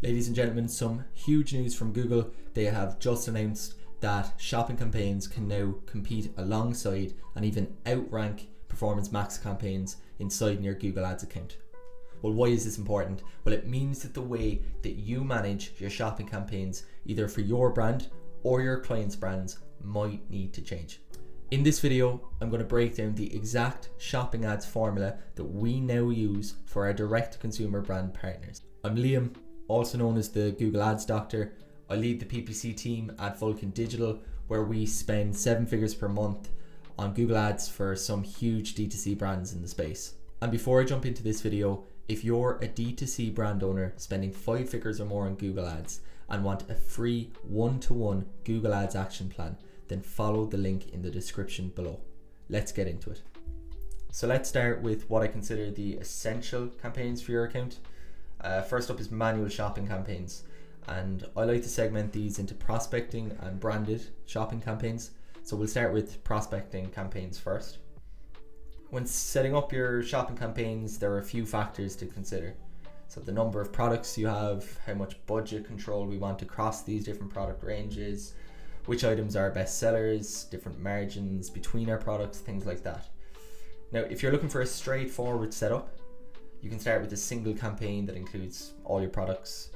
Ladies and gentlemen, some huge news from Google. They have just announced that shopping campaigns can now compete alongside and even outrank Performance Max campaigns inside your Google Ads account. Well, why is this important? Well, it means that the way that you manage your shopping campaigns, either for your brand or your clients' brands, might need to change. In this video, I'm going to break down the exact shopping ads formula that we now use for our direct-to-consumer brand partners. I'm Liam, also known as the Google Ads Doctor. I lead the PPC team at Vulcan Digital, where we spend 7 figures per month on Google Ads for some huge D2C brands in the space. And before I jump into this video, if you're a D2C brand owner spending 5 figures or more on Google Ads and want a free one-to-one Google Ads action plan, then follow the link in the description below. Let's get into it. So let's start with what I consider the essential campaigns for your account. First up is manual shopping campaigns, and I like to segment these into prospecting and branded shopping campaigns. So we'll start with prospecting campaigns first. When setting up your shopping campaigns, there are a few factors to consider. So the number of products you have, how much budget control we want across these different product ranges, which items are best sellers, different margins between our products, things like that. Now, if you're looking for a straightforward setup, you can start with a single campaign that includes all your products.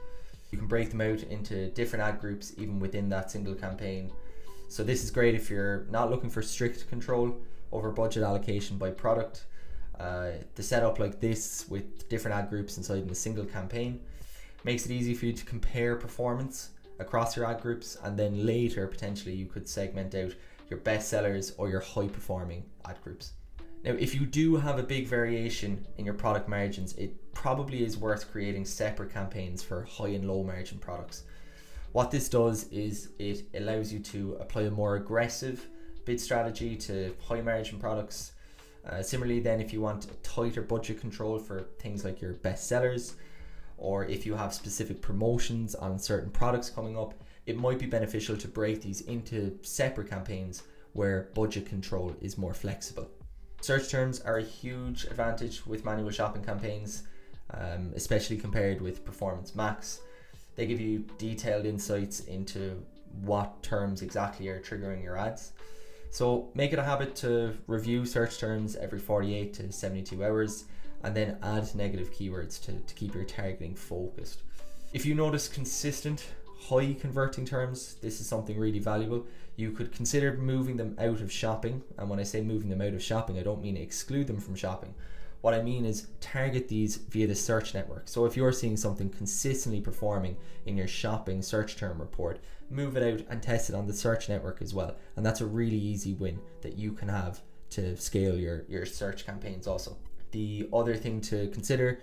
You can break them out into different ad groups even within that single campaign. So this is great if you're not looking for strict control over budget allocation by product. The setup like this with different ad groups inside in a single campaign makes it easy for you to compare performance across your ad groups, and then later potentially you could segment out your best sellers or your high performing ad groups. Now, if you do have a big variation in your product margins, it probably is worth creating separate campaigns for high and low margin products. What this does is it allows you to apply a more aggressive bid strategy to high margin products. Similarly then, if you want a tighter budget control for things like your best sellers, or if you have specific promotions on certain products coming up, it might be beneficial to break these into separate campaigns where budget control is more flexible. Search terms are a huge advantage with manual shopping campaigns, especially compared with Performance Max. They give you detailed insights into what terms exactly are triggering your ads. So make it a habit to review search terms every 48 to 72 hours and then add negative keywords to keep your targeting focused. If you notice consistent high converting terms, this is something really valuable. You could consider moving them out of shopping. And when I say moving them out of shopping, I don't mean exclude them from shopping. What I mean is target these via the search network. So if you're seeing something consistently performing in your shopping search term report, move it out and test it on the search network as well. And that's a really easy win that you can have to scale your search campaigns also. The other thing to consider,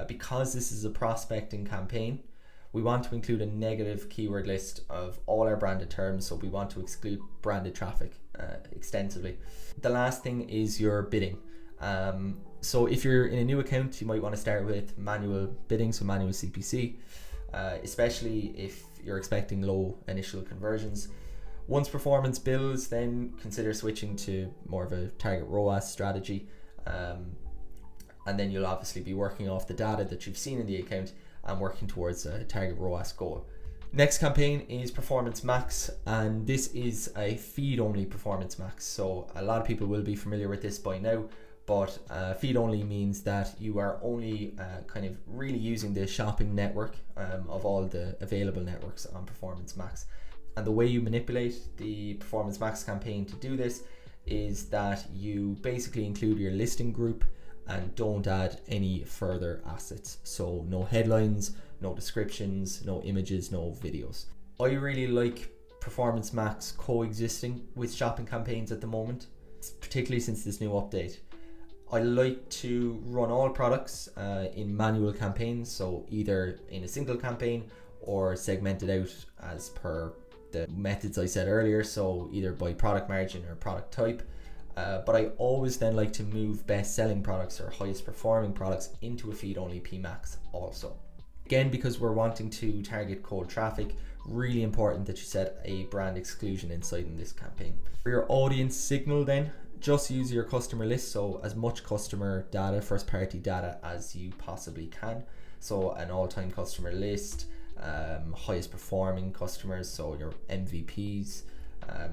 because this is a prospecting campaign, we want to include a negative keyword list of all our branded terms. So we want to exclude branded traffic extensively. The last thing is your bidding. So if you're in a new account, you might want to start with manual bidding, so manual CPC, especially if you're expecting low initial conversions. Once performance builds, then consider switching to more of a target ROAS strategy. And then you'll obviously be working off the data that you've seen in the account and working towards a target ROAS goal. Next campaign is Performance Max, and this is a feed only Performance Max. So a lot of people will be familiar with this by now, but feed only means that you are only kind of really using the shopping network of all the available networks on Performance Max. And the way you manipulate the Performance Max campaign to do this is that you basically include your listing group and don't add any further assets. So no headlines, no descriptions, no images, no videos. I really like Performance Max coexisting with shopping campaigns at the moment, particularly since this new update. I like to run all products in manual campaigns, so either in a single campaign or segmented out as per the methods I said earlier, so either by product margin or product type. But I always then like to move best selling products or highest performing products into a feed only PMax also. Again, because we're wanting to target cold traffic, really important that you set a brand exclusion inside in this campaign. For your audience signal then, just use your customer list, so as much customer data, first party data as you possibly can. so an all-time customer list, highest performing customers, so your MVPs,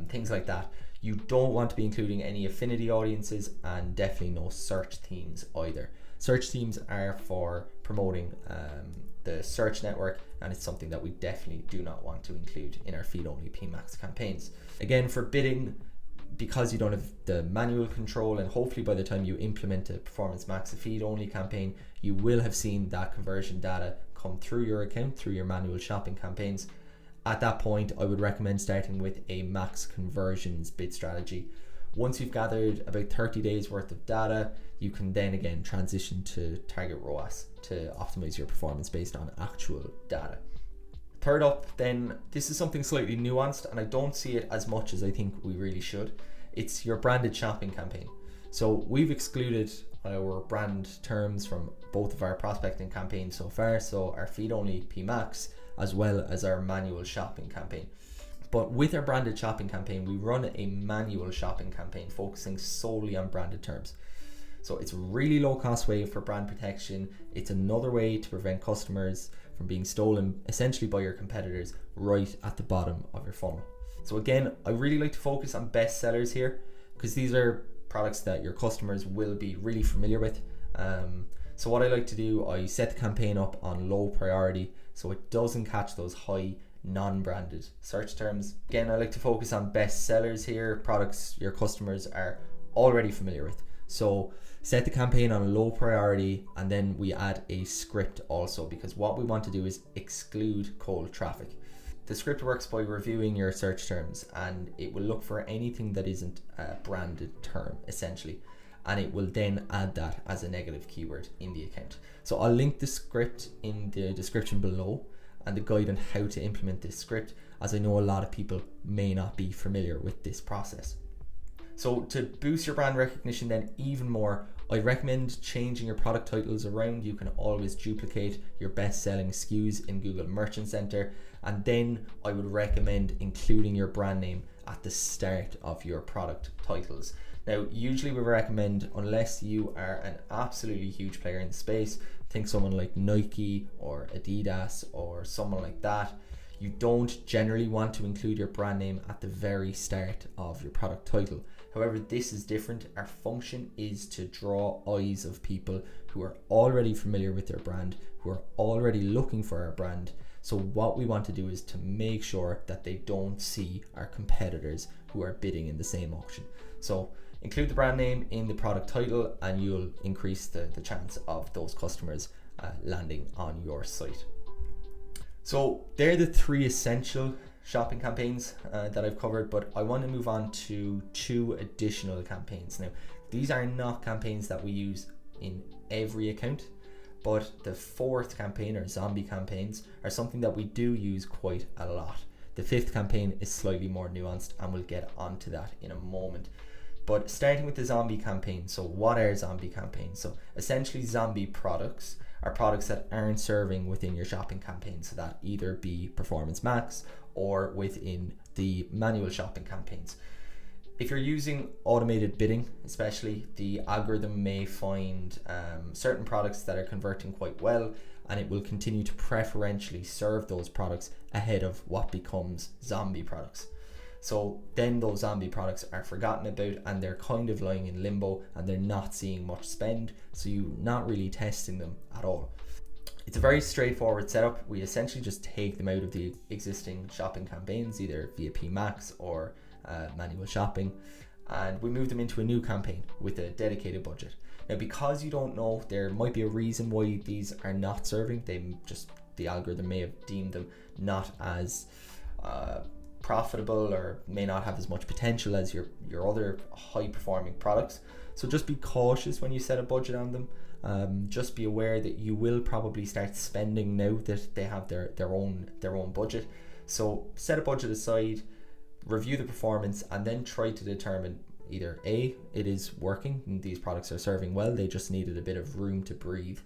things like that. You don't want to be including any affinity audiences, and definitely no search themes either. Search themes are for promoting the search network, and it's something that we definitely do not want to include in our feed-only PMax campaigns. Again, for bidding, because you don't have the manual control, and hopefully by the time you implement a Performance Max feed-only campaign, you will have seen that conversion data come through your account, through your manual shopping campaigns. At that point, I would recommend starting with a max conversions bid strategy. Once you've gathered about 30 days worth of data, you can then again transition to target ROAS to optimize your performance based on actual data. Third up, then, this is something slightly nuanced, and I don't see it as much as I think we really should. It's your branded shopping campaign. So we've excluded our brand terms from both of our prospecting campaigns so far, so our feed-only PMax as well as our manual shopping campaign. But with our branded shopping campaign, we run a manual shopping campaign focusing solely on branded terms. So it's a really low cost way for brand protection. It's another way to prevent customers from being stolen essentially by your competitors right at the bottom of your funnel. So again, I really like to focus on best sellers here, because these are products that your customers will be really familiar with. So what I like to do, I set the campaign up on low priority so it doesn't catch those high non-branded search terms. Again, I like to focus on best sellers here, products your customers are already familiar with. So set the campaign on low priority, and then we add a script also, because what we want to do is exclude cold traffic. The script works by reviewing your search terms, and it will look for anything that isn't a branded term essentially, and it will then add that as a negative keyword in the account. So I'll link the script in the description below and the guide on how to implement this script, as I know a lot of people may not be familiar with this process. So to boost your brand recognition then even more, I recommend changing your product titles around. You can always duplicate your best selling SKUs in Google Merchant Center, and then I would recommend including your brand name at the start of your product titles. Now, usually we recommend, unless you are an absolutely huge player in the space, think someone like Nike or Adidas or someone like that, you don't generally want to include your brand name at the very start of your product title. However, this is different. Our function is to draw eyes of people who are already familiar with their brand, who are already looking for our brand. So what we want to do is to make sure that they don't see our competitors who are bidding in the same auction. So include the brand name in the product title, and you'll increase the chance of those customers landing on your site. So they're the three essential shopping campaigns that I've covered, but I want to move on to two additional campaigns. Now, these are not campaigns that we use in every account, but the fourth campaign, or zombie campaigns, are something that we do use quite a lot. The fifth campaign is slightly more nuanced, and we'll get onto that in a moment. But starting with the zombie campaign, so what are zombie campaigns? So essentially, zombie products are products that aren't serving within your shopping campaign, so that either be Performance Max or within the manual shopping campaigns. If you're using automated bidding, especially, the algorithm may find certain products that are converting quite well, and it will continue to preferentially serve those products ahead of what becomes zombie products. So then those zombie products are forgotten about, and they're kind of lying in limbo, and they're not seeing much spend, so you're not really testing them at all. It's a very straightforward setup. We essentially just take them out of the existing shopping campaigns, either via PMax or manual shopping, and we move them into a new campaign with a dedicated budget. Now, because you don't know, there might be a reason why these are not serving. The algorithm may have deemed them not as profitable, or may not have as much potential as your other high performing products. So just be cautious when you set a budget on them. Just be aware that you will probably start spending now that they have their own budget. So set a budget aside, review the performance, and then try to determine either A, it is working and these products are serving well, they just needed a bit of room to breathe,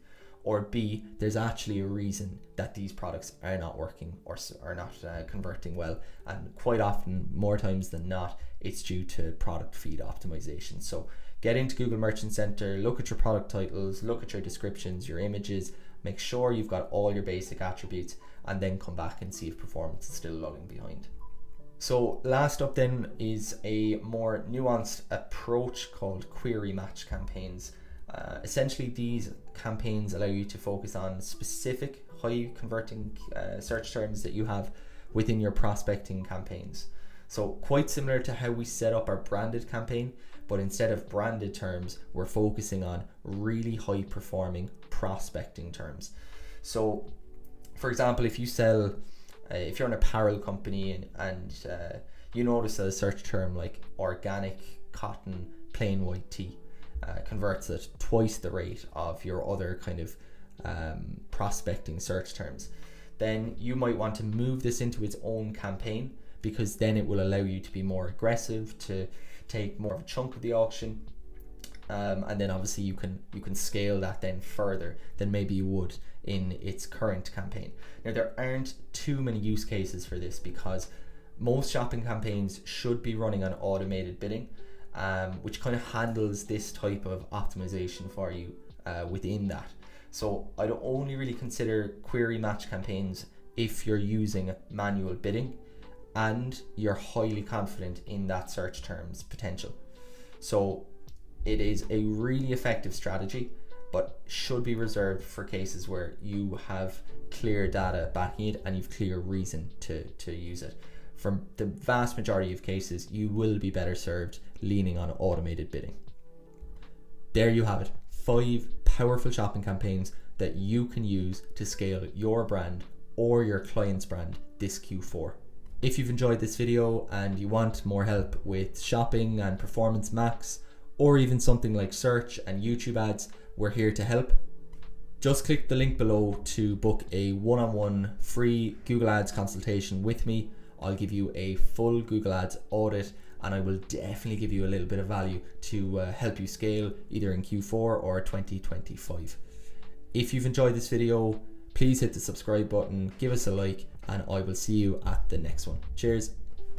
or B, there's actually a reason that these products are not working or are not converting well, and quite often, more times than not, it's due to product feed optimization. So get into Google Merchant Center, look at your product titles, look at your descriptions, your images, make sure you've got all your basic attributes, and then come back and see if performance is still lagging behind. So last up then is a more nuanced approach called query match campaigns. Essentially, these campaigns allow you to focus on specific high converting search terms that you have within your prospecting campaigns. So quite similar to how we set up our branded campaign, but instead of branded terms, we're focusing on really high performing prospecting terms. So for example, if you sell, if you're an apparel company and you notice that a search term like organic cotton plain white tee converts at twice the rate of your other kind of prospecting search terms, then you might want to move this into its own campaign, because then it will allow you to be more aggressive, to take more of a chunk of the auction, and then obviously you can scale that then further than maybe you would in its current campaign. Now, there aren't too many use cases for this, because most shopping campaigns should be running on automated bidding, which kind of handles this type of optimization for you within that. So I'd only really consider query match campaigns if you're using manual bidding and you're highly confident in that search term's potential. So it is a really effective strategy, but should be reserved for cases where you have clear data backing it and you've clear reason to use it. For the vast majority of cases, you will be better served leaning on automated bidding. There you have it, 5 powerful shopping campaigns that you can use to scale your brand or your client's brand this Q4. If you've enjoyed this video and you want more help with shopping and Performance Max, or even something like search and YouTube ads, we're here to help. Just click the link below to book a one-on-one free Google Ads consultation with me. I'll give you a full Google Ads audit, and I will definitely give you a little bit of value to help you scale either in Q4 or 2025. If you've enjoyed this video, please hit the subscribe button, give us a like, and I will see you at the next one. Cheers.